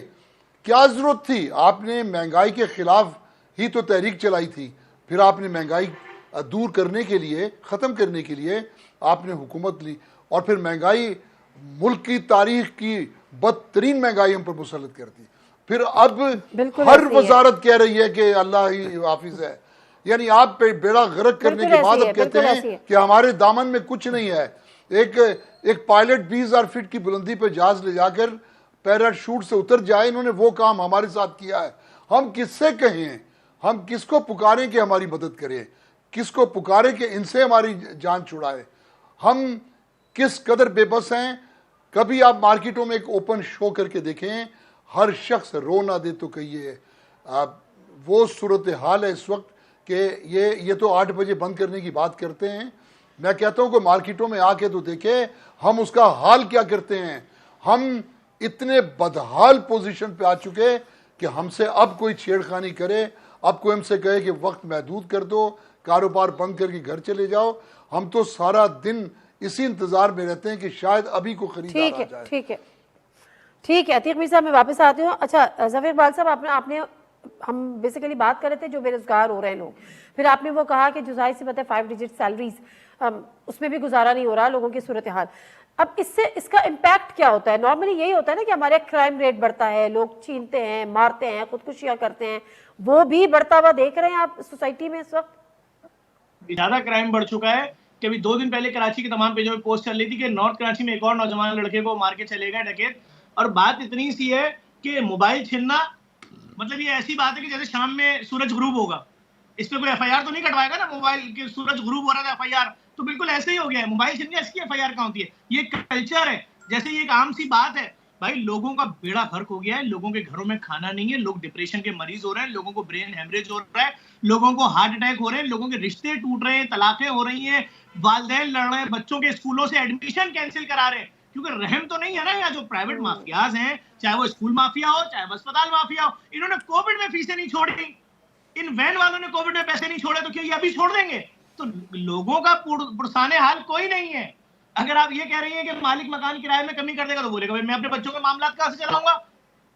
क्या ज़रूरत थी? आपने महंगाई के ख़िलाफ़ ही तो तहरीक चलाई थी, फिर आपने महंगाई दूर करने के लिए, ख़त्म करने के लिए आपने हुकूमत ली, और फिर महंगाई, मुल्क की तारीख की बदतरीन महंगाई हम पर मुसल्लत कर दी। फिर अब हर वजारत कह रही है कि अल्लाह ही हाफिज है। यानी आप पे बेड़ा गर्क करने के बाद अब कहते हैं कि हमारे दामन में कुछ नहीं है। एक पायलट 20,000 फीट की बुलंदी पर जहाज ले जाकर पैराशूट से उतर जाए, इन्होंने वो काम हमारे साथ किया है। हम किससे कहें? हम किसको पुकारें कि हमारी मदद करे? किसको पुकारें कि इनसे हमारी जान छुड़ाए? हम किस कदर बेबस हैं। कभी आप मार्केटों में एक ओपन शो करके देखें, हर शख्स रो ना दे तो कहिए। वो सूरत हाल है इस वक्त कि ये तो 8 बजे बंद करने की बात करते हैं। मैं कहता हूं कि मार्केटों में आके तो देखे हम उसका हाल क्या करते हैं। हम इतने बदहाल पोजीशन पे आ चुके कि हमसे अब कोई छेड़खानी करे, अब कोई हमसे कहे कि वक्त महदूद कर दो, कारोबार बंद करके घर चले जाओ, हम तो सारा दिन इसी इंतजार में रहते हैं कि शायद अभी को खरीदार आ जाए। ठीक है अतीक मीर साहब, मैं वापस आती हूँ। अच्छा ज़फ़र इकबाल साहब, आपने हम बेसिकली बात कर रहे थे जो बेरोजगार हो रहे हैं लोग, फिर आपने वो कहा कि जो जाहिर सी बात है 5 डिजिट सैलरीज, उसमें भी गुजारा नहीं हो रहा लोगों की सूरत हाल। अब इसका इम्पैक्ट क्या होता है? नॉर्मली यही होता है ना कि हमारे क्राइम रेट बढ़ता है, लोग छीनते हैं, मारते हैं, खुदकुशियां करते हैं, वो भी बढ़ता हुआ देख रहे हैं आप सोसाइटी में इस वक्त? ज्यादा क्राइम बढ़ चुका है कि अभी 2 दिन पहले कराची के तमाम पेजों में पोस्ट चल रही थी कि नॉर्थ कराची में एक और नौजवान लड़के को मार के चले गए डकैत। और बात इतनी सी है कि मोबाइल छीनना, मतलब ये ऐसी बात है कि जैसे शाम में सूरज गुरूब होगा, इस पे कोई एफआईआर तो नहीं कटवाएगा ना मोबाइल के सूरज गुरूब हो रहा था एफआईआर, तो बिल्कुल ऐसे ही हो गया है। मोबाइल छीन गया, इसकी एफआईआर कहां होती है? ये कल्चर है, जैसे ये एक आम सी बात है। भाई लोगों का बेड़ा गर्क हो गया है, लोगों के घरों में खाना नहीं है, लोग डिप्रेशन के मरीज हो रहे हैं, लोगों को ब्रेन हेमरेज हो रहा है, लोगों को हार्ट अटैक हो रहे हैं, लोगों के रिश्ते टूट रहे हैं, तलाकें हो रही हैं, वालिदैन लड़ रहे हैं, बच्चों के स्कूलों से एडमिशन कैंसिल करा रहे हैं, क्योंकि रहम तो नहीं है ना। या जो प्राइवेट माफियाज हैं, चाहे वो स्कूल माफिया हो, चाहे वो अस्पताल माफिया हो, इन्होंने कोविड में फीसें नहीं छोड़ी, इन वैन वालों ने कोविड में पैसे नहीं छोड़े, तो क्या ये अभी छोड़ देंगे? तो लोगों का पुरसाने हाल कोई नहीं है। अगर आप ये कह रही हैं कि मालिक मकान किराए में कमी कर देगा, तो बोलेगा भाई मैं अपने बच्चों के मामला कहां से चलाऊंगा?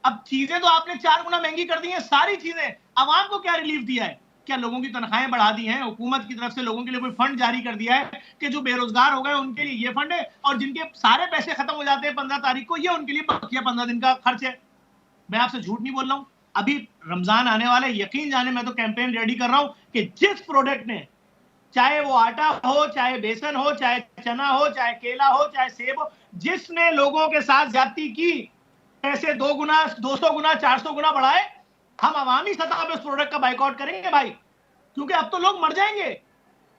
अब चीजें तो आपने 4 गुना महंगी कर दी हैं, सारी चीजें। आवाम को क्या रिलीफ दिया है? क्या लोगों की तनख्वाहें बढ़ा दी हैं? हुकूमत की तरफ से लोगों के लिए कोई फंड जारी कर दिया है कि जो बेरोजगार हो गए उनके लिए ये फंड है, और जिनके सारे पैसे खत्म हो जाते हैं 15 तारीख को, ये उनके लिए बकिया 15 दिन का खर्च है। मैं आपसे झूठ नहीं बोल रहा हूं, अभी रमजान आने वाले, यकीन जाने मैं तो कैंपेन रेडी कर रहा हूं कि जिस प्रोडक्ट ने, चाहे वो आटा हो, चाहे बेसन हो, चाहे चना हो, चाहे केला हो, चाहे सेब हो, जिसने लोगों के साथ ज्यादती की, पैसे 2 गुना, 200 गुना, 400 गुना बढ़ाए, हम अवामी सतह पे उस प्रोडक्ट का बाइकआउट करेंगे भाई, क्योंकि अब तो लोग मर जाएंगे।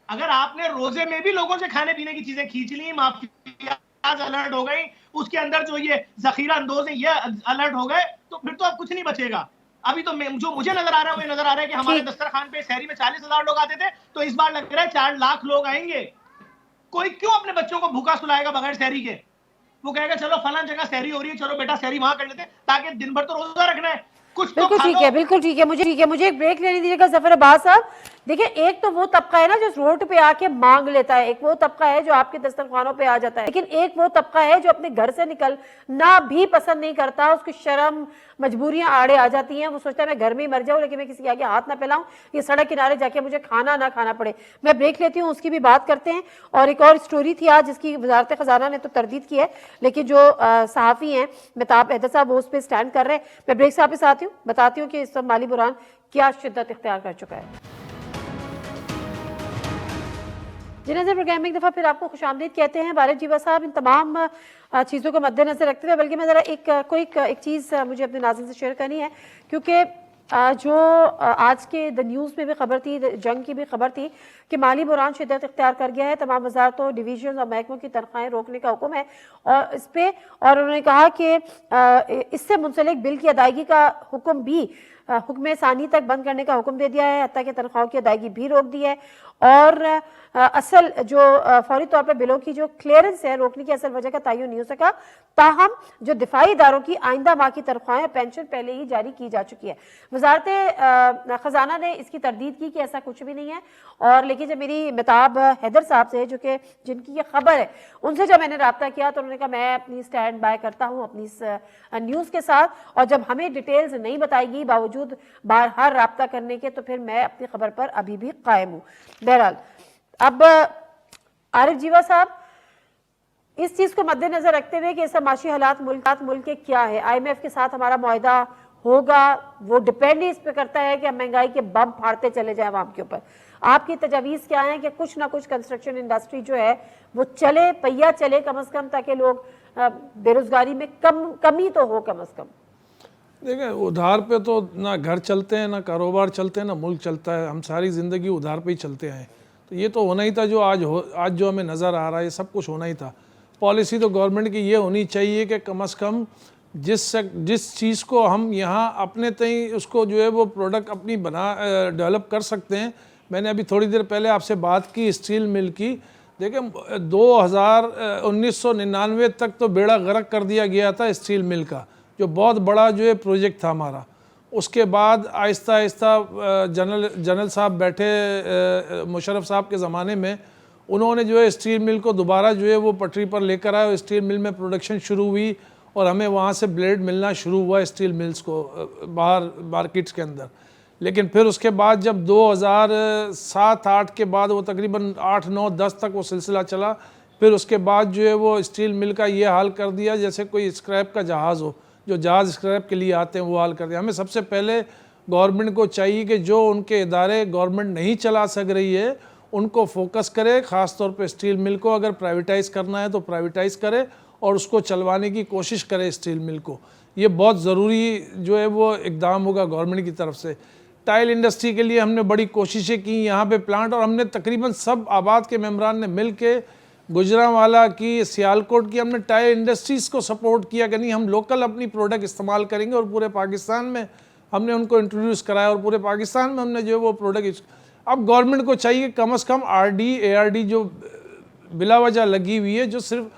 अगर आपने रोजे में भी लोगों से खाने पीने की चीजें खींच ली, माफियाज अलर्ट हो गई, उसके अंदर जो ये जखीरा अंदोज है ये अलर्ट हो गए, तो फिर तो अब कुछ नहीं बचेगा। अभी तो जो मुझे नजर आ रहा है वो नजर आ रहा है कि हमारे दस्तरखान पे शहरी में 40,000 लोग आते थे, तो इस बार लग रहा है 4 लाख लोग आएंगे। कोई क्यों अपने बच्चों को भूखा सुलाएगा बगैर शहरी के? वो कहेगा चलो फलां जगह शहरी हो रही है, चलो बेटा शहरी वहां कर लेते, ताकि दिन भर तो रोजा रखना है, कुछ तो खा लो। बिल्कुल ठीक है, मुझे एक ब्रेक लेने दीजिएगा ज़फ़र अब्बास साहब। देखिए, एक तो वो तबका है ना जो रोड पे आके मांग लेता है, एक वो तबका है जो आपके दस्तरखानों पे आ जाता है, लेकिन एक वो तबका है जो अपने घर से निकलना भी पसंद नहीं करता, उसकी शर्म मजबूरियां आड़े आ जाती हैं, वो सोचता है मैं घर में ही मर जाऊं लेकिन मैं किसी के आगे हाथ ना फैलाऊं, ये सड़क किनारे जाके मुझे खाना ना खाना पड़े। मैं ब्रेक लेती हूँ, उसकी भी बात करते हैं। और एक और स्टोरी थी आज जिसकी वजारत खजाना ने तो तरदीद की है, लेकिन जो सहाफ़ी हैं मेहताब हैदर साहब वो उस पर स्टैंड कर रहे हैं। मैं ब्रेक से वापस आती हूँ, बताती हूँ कि इस माली बुरहान क्या शिद्दत इख्तियार कर चुका है। जी नज़र प्रोग्राम में एक दफ़ा फिर आपको खुशामदीद कहते हैं। बारिश जीवा साहब, इन तमाम चीज़ों को मद्देनजर रखते हुए, बल्कि मैं ज़रा एक चीज़ मुझे अपने नाज़रीन से शेयर करनी है, क्योंकि जो आज के द न्यूज़ में भी खबर थी, जंग की भी खबर थी कि माली बुरहान शिद्दत इख्तियार कर गया है, तमाम वजारतों, डिवीजन और महकमों की तनख्वाहें रोकने का हुक्म है और इस पर, और उन्होंने कहा कि इससे मुंसलिक बिल की अदायगी का हुक्म भी हुक्म सानी तक बंद करने का हुक्म दे दिया है, हत्ता कि तनख्वाहों की अदायगी भी रोक दी है। और असल जो फौरी तौर पर बिलों की जो क्लियरेंस है रोकने की असल वजह का तयन नहीं हो सका। ताहम जो दिफाई इदारों की आइंदा माह की तनख्वाहें पेंशन पहले ही जारी की जा चुकी है। वजारत खजाना ने इसकी तरदीद की कि ऐसा कुछ भी नहीं है। और लेकिन जब मेरी मेहताब हैदर साहब से जो कि जिनकी ये खबर है, उनसे जब मैंने रब्ता किया तो उन्होंने कहा मैं अपनी स्टैंड बाय करता हूँ अपनी इस न्यूज़ के साथ, और जब हमें डिटेल्स नहीं बताएगी बावजूद बाहर रब्ता करने के, तो फिर मैं अपनी खबर पर अभी भी कायम हूँ। बहरहाल अब आरिफ जीवा साहब, इस चीज को मद्देनजर रखते हुए कि ऐसा माशी हालात मुल्क के क्या है, IMF के साथ हमारा मुआहदा होगा, वो डिपेंड ही इस पे करता है कि हम महंगाई के बम फाड़ते चले जाए आवाम के ऊपर। आपकी तजावीज़ क्या है कि कुछ ना कुछ कंस्ट्रक्शन इंडस्ट्री जो है वो चले, पहिया चले कम से कम, ताकि लोग बेरोजगारी में कमी तो हो कम से कम। देखिए, उधार पे तो ना घर चलते हैं, ना कारोबार चलते हैं, ना मुल्क चलता है। हम सारी ज़िंदगी उधार पे ही चलते आए, तो ये तो होना ही था जो आज जो हमें नज़र आ रहा है, ये सब कुछ होना ही था। पॉलिसी तो गवर्नमेंट की ये होनी चाहिए कि कम से कम जिस चीज़ को हम यहाँ अपने तय उसको जो है वो प्रोडक्ट अपनी डेवलप कर सकते हैं। मैंने अभी थोड़ी देर पहले आपसे बात की स्टील मिल की। देखिए, 1999 तक तो बेड़ा गर्क कर दिया गया था स्टील मिल का, जो बहुत बड़ा जो है प्रोजेक्ट था हमारा। उसके बाद आहिस्ता आहिस्ता जनरल साहब बैठे मुशर्रफ साहब के ज़माने में, उन्होंने जो है स्टील मिल को दोबारा जो है वो पटरी पर लेकर आए और स्टील मिल में प्रोडक्शन शुरू हुई और हमें वहाँ से ब्लेड मिलना शुरू हुआ स्टील मिल्स को बाहर मार्केट्स के अंदर। लेकिन फिर उसके बाद जब 2007-8 के बाद वो तकरीबन 8, 9, 10 तक वो सिलसिला चला। फिर उसके बाद जो है वो स्टील मिल का ये हाल कर दिया जैसे कोई स्क्रैप का जहाज़ हो, जो जहाज़ स्क्रैप के लिए आते हैं वो हाल कर दिया। हमें सबसे पहले गवर्नमेंट को चाहिए कि जो उनके इदारे गवर्नमेंट नहीं चला सक रही है उनको फोकस करे, ख़ास तौर पे स्टील मिल को अगर प्राइवेटाइज़ करना है तो प्राइवेटाइज़ करे और उसको चलवाने की कोशिश करे स्टील मिल को। ये बहुत ज़रूरी जो है वो इक़दाम होगा गवर्नमेंट की तरफ से। टाइल इंडस्ट्री के लिए हमने बड़ी कोशिशें की यहाँ पे प्लांट, और हमने तकरीबन सब आबाद के मेम्बरान ने मिल के गुजरांवाला की, सियालकोट की, हमने टाइल इंडस्ट्रीज़ को सपोर्ट किया कि नहीं हम लोकल अपनी प्रोडक्ट इस्तेमाल करेंगे, और पूरे पाकिस्तान में हमने उनको इंट्रोड्यूस कराया और पूरे पाकिस्तान में हमने जो है वो प्रोडक्ट। अब गवर्नमेंट को चाहिए कम से कम RD ARD जो बिला वजह लगी हुई है, जो सिर्फ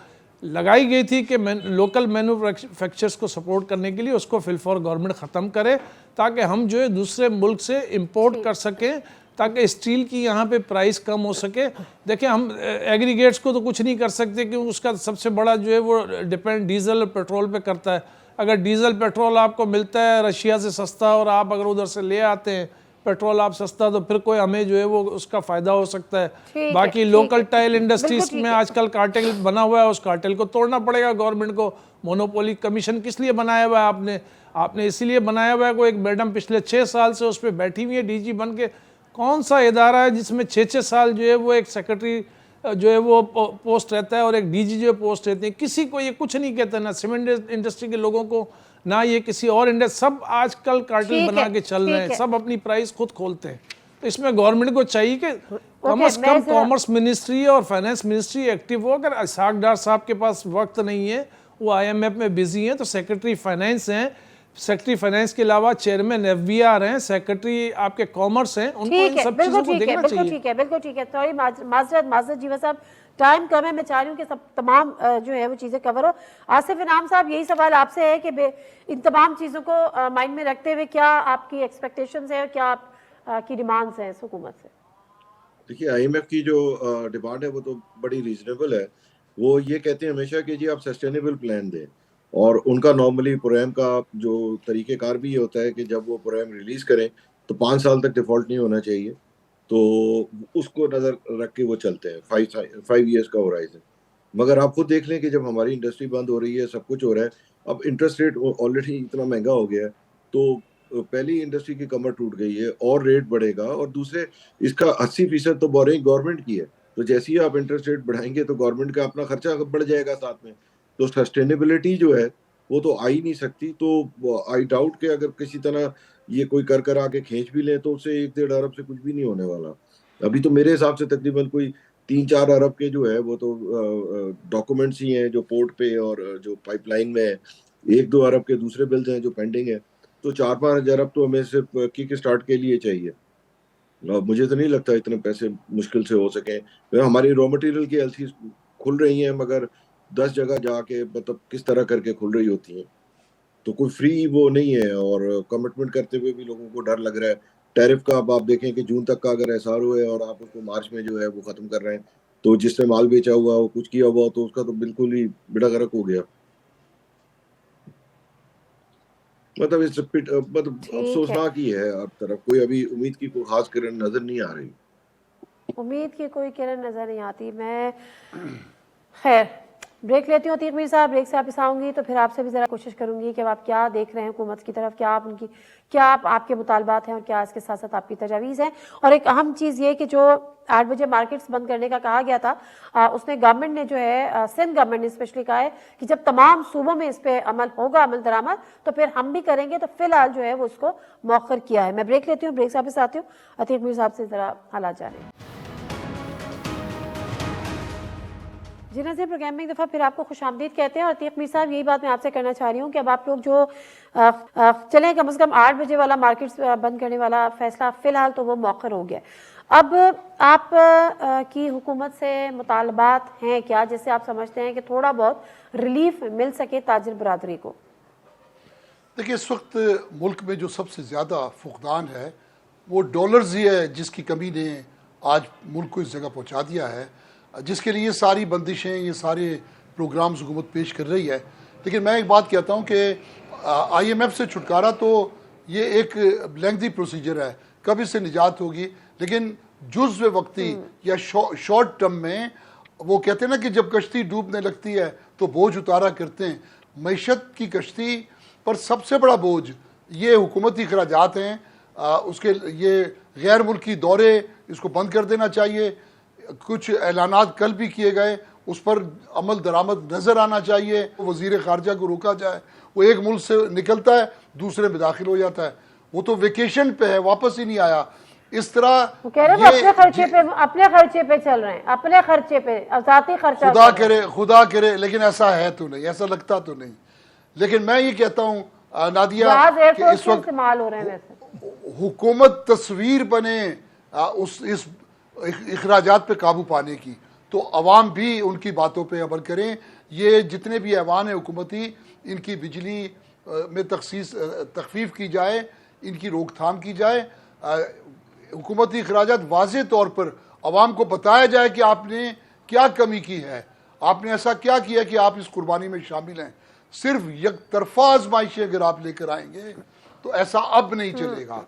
लगाई गई थी कि लोकल मैन्युफैक्चरर्स को सपोर्ट करने के लिए, उसको फिलफॉर गवर्नमेंट ख़त्म करे ताकि हम जो है दूसरे मुल्क से इंपोर्ट कर सकें, ताकि स्टील की यहाँ पे प्राइस कम हो सके। देखिए, हम एग्रीगेट्स को तो कुछ नहीं कर सकते क्योंकि उसका सबसे बड़ा जो है वो डिपेंड डीजल और पेट्रोल पे करता है। अगर डीजल पेट्रोल आपको मिलता है रशिया से सस्ता और आप अगर उधर से ले आते हैं पेट्रोल आप सस्ता, तो फिर कोई हमें जो है वो उसका फ़ायदा हो सकता है। बाकी लोकल टाइल इंडस्ट्रीज में आजकल कार्टेल बना हुआ है, उस कार्टेल को तोड़ना पड़ेगा गवर्नमेंट को। मोनोपोली कमीशन किस लिए बनाया हुआ है आपने इसीलिए बनाया हुआ है। कोई एक मैडम पिछले 6 साल से उस पर बैठी हुई है DG बन के। कौन सा इदारा है जिसमें 6-6 साल जो है वो एक सेक्रेटरी जो है वो पोस्ट रहता है और एक DG जो है पोस्ट रहती है? किसी को ये कुछ नहीं कहता, ना सीमेंट इंडस्ट्री के लोगों को, ना ये किसी और इंडस्ट्री। सब आजकल कार्टेल बना के चल रहे हैं, सब अपनी प्राइस खुद खोलते हैं। तो इसमें गवर्नमेंट को चाहिए कि कम से कम कॉमर्स मिनिस्ट्री और फाइनेंस मिनिस्ट्री एक्टिव हो। अगर इसाक डार साहब के पास वक्त नहीं है, वो IMF में बिजी हैं, तो सेक्रेटरी फाइनेंस हैं, सेक्रेटरी फाइनेंस के अलावा चेयरमैन FBR हैं, सेक्रेटरी आपके कॉमर्स हैं, उनको इन सब चीज़ों को देखना चाहिए। बिल्कुल ठीक है। सॉरी, माजरत जीवा साहब, टाइम कम है। मैं चाह रही हूँ कि सब तमाम जो है वो चीज़ें कवर हो। आसिफ इनाम साहब, यही सवाल आपसे है कि इन तमाम चीज़ों को माइंड में रखते हुए क्या आपकी एक्सपेक्टेशंस है और क्या आपकी डिमांड्स हैं इस हुकूमत से? देखिए, IMF की जो डिमांड है वो तो बड़ी रीजनेबल है। वो ये कहते हैं हमेशा कि जी आप सस्टेनेबल प्लान दें, और उनका नॉर्मली प्रोग्राम का जो तरीक़ेकार भी ये होता है कि जब वो प्रोग्राम रिलीज़ करें तो 5 साल तक डिफ़ॉल्ट नहीं होना चाहिए, तो उसको नज़र रख के वो चलते हैं 5 ईयर्स का होराइज़न। मगर आप खुद देख लें कि जब हमारी इंडस्ट्री बंद हो रही है, सब कुछ हो रहा है, अब इंटरेस्ट रेट ऑलरेडी इतना महंगा हो गया है, तो पहली इंडस्ट्री की कमर टूट गई है और रेट बढ़ेगा, और दूसरे इसका 80% तो बोरिंग गवर्नमेंट की है। तो जैसे ही आप इंटरेस्ट रेट बढ़ाएंगे तो गवर्नमेंट का अपना खर्चा बढ़ जाएगा साथ में, तो सस्टेनेबिलिटी जो है वो तो आ ही नहीं सकती। तो आई डाउट कि अगर किसी तरह ये कोई कर आके खींच भी ले तो उससे 1-1.5 अरब से कुछ भी नहीं होने वाला। अभी तो मेरे हिसाब से तकरीबन कोई 3-4 अरब के जो है वो तो डॉक्यूमेंट्स ही हैं जो पोर्ट पे और जो पाइपलाइन में है। 1-2 अरब के दूसरे बिल्स हैं जो पेंडिंग है। तो 4-5 अरब तो हमें सिर्फ किक स्टार्ट के लिए चाहिए। और मुझे तो नहीं लगता इतने पैसे मुश्किल से हो सके। हमारी रॉ मटेरियल की एलसी खुल रही हैं, मगर 10 जगह जाके मतलब किस तरह करके खुल रही होती हैं, तो कोई फ्री वो नहीं है। और कमिटमेंट करते हुए भी लोगों को डर लग रहा है टैरिफ का। अब आप देखें कि जून तक का अगर एसआर है और आप उसको मार्च में जो है वो खत्म कर रहे हैं, तो जिसने माल बेचा हुआ हो, कुछ किया हुआ हो, तो उसका तो बिल्कुल ही बेड़ा गर्क हो गया। मतलब मतलब ठीक है, अफसोसनाक ही है। अब तरफ कोई अभी उम्मीद की कोई खास किरण नजर नहीं आ रही। उम्मीद की कोई किरण नज़र नहीं आती। मैं खैर ब्रेक लेती हूँ अतीक मीर साहब, ब्रेक से वापस आऊँगी तो फिर आपसे भी ज़रा कोशिश करूँगी कि अब आप क्या देख रहे हैं हुकूमत की तरफ, क्या आप उनकी क्या आपके मुतालबात हैं और क्या इसके साथ साथ आपकी तजावीज़ हैं। और एक अहम चीज़ ये कि जो 8 बजे मार्केट्स बंद करने का कहा गया था, उसने गवर्नमेंट ने जो है सिंध गवर्नमेंट ने स्पेशली कहा है कि जब तमाम सूबों में इस पर अमल होगा, अमल दरामद, तो फिर हम भी करेंगे। तो फिलहाल जो है वो उसको मौखर किया है। मैं ब्रेक लेती हूँ, ब्रेक से वापस आती हूँ, अतीक मीर साहब से ज़रा हालात जाने। जी नज़ीर, प्रोग्राम में एक दफ़ा फिर आपको खुशामदीद कहते हैं। और अतीक मीर साहब, यही बात मैं आपसे करना चाह रही हूँ कि अब आप लोग जो चलें कम से कम 8 बजे वाला मार्केट्स बंद करने वाला फैसला फ़िलहाल तो वो मौखर हो गया। अब आप की हुकूमत से मुतालबात हैं क्या, जिससे आप समझते हैं कि थोड़ा बहुत रिलीफ मिल सके ताजिर बरादरी को? देखिए, इस वक्त मुल्क में जो सबसे ज़्यादा फुकदान है वो डॉलर्स ही है, जिसकी कमी ने आज मुल्क को इस जगह पहुंचा दिया है, जिसके लिए सारी बंदिशें, ये सारे प्रोग्राम्स हुकूमत पेश कर रही है। लेकिन मैं एक बात कहता हूँ कि IMF से छुटकारा तो ये एक लेंथी प्रोसीजर है, कब इससे निजात होगी। लेकिन जुज़्व वक्ती या शॉर्ट टर्म में वो कहते हैं ना कि जब कश्ती डूबने लगती है तो बोझ उतारा करते हैं। मईशत की कश्ती पर सबसे बड़ा बोझ ये हुकूमती अखराजात हैं। उसके ये गैर मुल्की दौरे, इसको बंद कर देना चाहिए। कुछ ऐलानात कल भी किए गए, उस पर अमल दरामद नज़र आना चाहिए। वज़ीर ख़ारजा को रोका जाए, वो एक मुल्क से निकलता है दूसरे में दाखिल हो जाता है, वो तो वेकेशन पे है, वापस ही नहीं आया। इस तरह वो कह रहे हैं अपने खर्चे पे चल रहे हैं, अपने खर्चे पे, ज़ाती खर्चा। खुदा करे, लेकिन ऐसा है तो नहीं, ऐसा लगता तो नहीं। लेकिन मैं ये कहता हूँ नादिया कि इस वक्त इस्तेमाल हो रहे हैं वैसे हुकूमत तस्वीर बने इस इखराजात पे काबू पाने की, तो अवाम भी उनकी बातों पे अमल करें। ये जितने भी ऐवान है हुकूमती, इनकी बिजली में तखफीफ की जाए, इनकी रोकथाम की जाए। हुकूमती इखराजात वाज़े तौर पर अवाम को बताया जाए कि आपने क्या कमी की है, आपने ऐसा क्या किया कि आप इस कुर्बानी में शामिल हैं। सिर्फ एक तरफा आजमाइशी अगर आप लेकर आएंगे तो ऐसा अब नहीं चलेगा।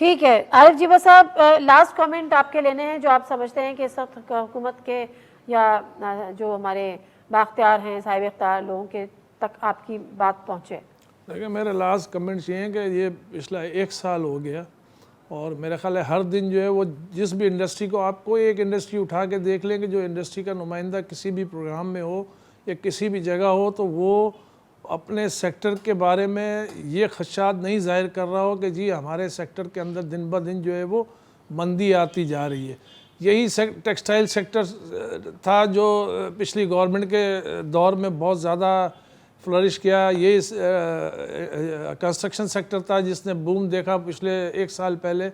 ठीक है आरिफ जीवा साहब, लास्ट कमेंट आपके लेने हैं, जो आप समझते हैं कि इस वक्त हुकूमत के या जो हमारे बाख्तियार हैं, साहिब इख्तियार लोगों के तक आपकी बात पहुँचे। देखिए, मेरे लास्ट कमेंट्स ये हैं कि ये पिछला 1 साल हो गया और मेरा ख्याल है हर दिन जो है वो जिस भी इंडस्ट्री को, आप कोई एक इंडस्ट्री उठा के देख लें कि जो इंडस्ट्री का नुमाइंदा किसी भी प्रोग्राम में हो या किसी भी जगह हो, तो वो अपने सेक्टर के बारे में ये खदशात नहीं ज़ाहिर कर रहा हो कि जी हमारे सेक्टर के अंदर दिन ब दिन जो है वो मंदी आती जा रही है। यही टेक्सटाइल सेक्टर था जो पिछली गवर्नमेंट के दौर में बहुत ज़्यादा फ्लरिश किया। यही कंस्ट्रक्शन सेक्टर था जिसने बूम देखा पिछले 1 साल पहले।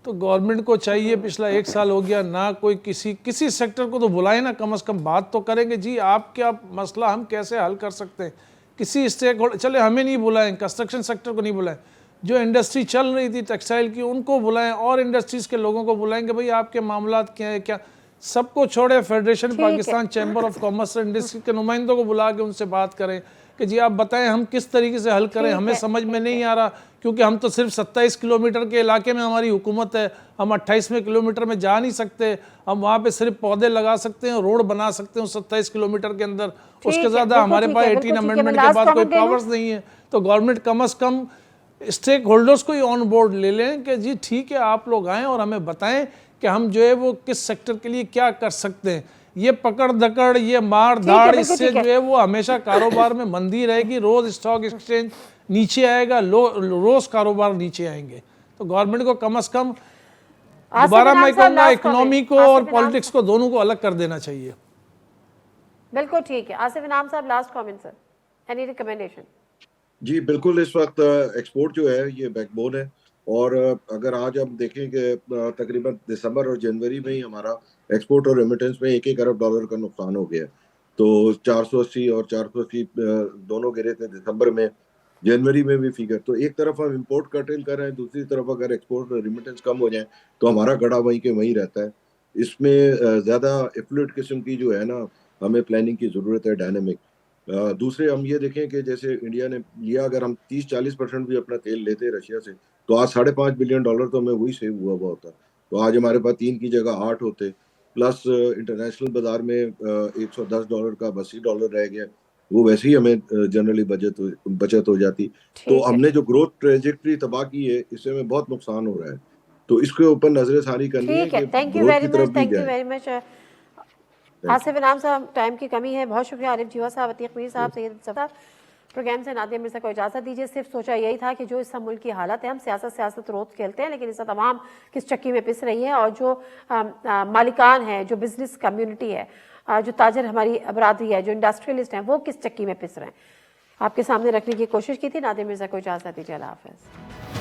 तो गवर्नमेंट को चाहिए, पिछला 1 साल हो गया ना कोई किसी सेक्टर को तो बुलाए ना, कम से कम बात तो करेंगे जी आप क्या मसला हम कैसे हल कर सकते हैं। किसी स्टेक होल्डर, चले हमें नहीं बुलाएं, कंस्ट्रक्शन सेक्टर को नहीं बुलाएं, जो इंडस्ट्री चल रही थी टेक्सटाइल की उनको बुलाएं और इंडस्ट्रीज़ के लोगों को बुलाएंगे, भाई आपके मामलात क्या है, क्या सबको छोड़े। Federation Pakistan chamber of commerce और इंडस्ट्री के नुमाइंदों को बुला के उनसे बात करें कि जी आप बताएं हम किस तरीके से हल करें, हमें समझ में नहीं आ रहा, क्योंकि हम तो सिर्फ 27 किलोमीटर के इलाके में हमारी हुकूमत है, हम 28वें किलोमीटर में जा नहीं सकते, हम वहाँ पे सिर्फ पौधे लगा सकते हैं, रोड बना सकते हैं 27 किलोमीटर के अंदर, उसके ज़्यादा हमारे पास 18 अमेंडमेंट के बाद कोई पावर्स नहीं है। तो गवर्नमेंट कम अज़ कम स्टेक होल्डर्स को ही ऑन बोर्ड ले लें कि जी ठीक है आप लोग आएँ और हमें बताएं कि हम जो है वो किस सेक्टर के लिए क्या कर सकते हैं। ये पकड़ दकड़, ये मार धाड़, इससे जो है वो हमेशा कारोबार में मंदी रहेगी, रोज स्टॉक एक्सचेंज नीचे आएगा, रोज कारोबार नीचे आएंगे। तो गवर्नमेंट को कम से कम दोबारा मैं कहूँगा इकोनॉमी को और पॉलिटिक्स को दोनों को अलग कर देना चाहिए। बिल्कुल ठीक है। आसिफ इनाम साहब, last comment sir, any recommendation? जी बिल्कुल, इस वक्त एक्सपोर्ट जो है ये बैकबोन है। और अगर आज हम देखें कि तकरीबन दिसंबर और जनवरी में ही हमारा एक्सपोर्ट और रेमिटेंस में $1 का नुकसान हो गया है। तो 480 और 480 दोनों गिरे थे दिसंबर में, जनवरी में भी फिगर। तो एक तरफ हम इंपोर्ट कर्टेल कर रहे हैं, दूसरी तरफ अगर एक्सपोर्ट और रेमिटेंस कम हो जाए तो हमारा गड़ा वहीं के वहीं रहता है। इसमें ज़्यादा एफ्लुएंट किस्म की जो है ना, हमें प्लानिंग की ज़रूरत है, डायनेमिक। दूसरे हम ये देखें कि जैसे इंडिया ने लिया, अगर हम 30-40% भी अपना तेल लेते रशिया से, तो आज $5.5 बिलियन तो हमें वही सेव हुआ हुआ होता। तो आज हमारे पास 3 की जगह 8 होते। प्लस इंटरनेशनल बाजार में $110 का $80 रह गया, वो वैसे ही हमें जनरली बचत हो जाती। तो ठीक है, हमने जो ग्रोथ ट्रेजेक्टरी तबाह की है, इससे हमें बहुत नुकसान हो रहा है। तो इसके ऊपर नजर सारी करनी है ठीक है। कि थैंक यू ग्रोथ वेरी की मच, तरफ भी थैंक यू जाए। Very much. Thank Asif Inam साहब, टाइम की कमी है। बहुत शुक्रिया आरिफ जीवा साहब, अतीक मीर साहब, यू। सैयद साहब। प्रोग्राम से नादिया मिर्जा को इजाज़त दीजिए। सिर्फ सोचा यही था कि जो इस सब मुल्क की हालत है, हम सियासत रोज़ खेलते हैं, लेकिन इसका तमाम किस चक्की में पिस रही है, और जो मालिकान है, जो बिजनेस कम्युनिटी है, जो ताजर हमारी बरादरी है, जो इंडस्ट्रियलिस्ट हैं, वो किस चक्की में पिस रहे हैं, आपके सामने रखने की कोशिश की थी। नादिया मिर्जा को इजाज़त दीजिए। अल्लाह हाफ़िज़।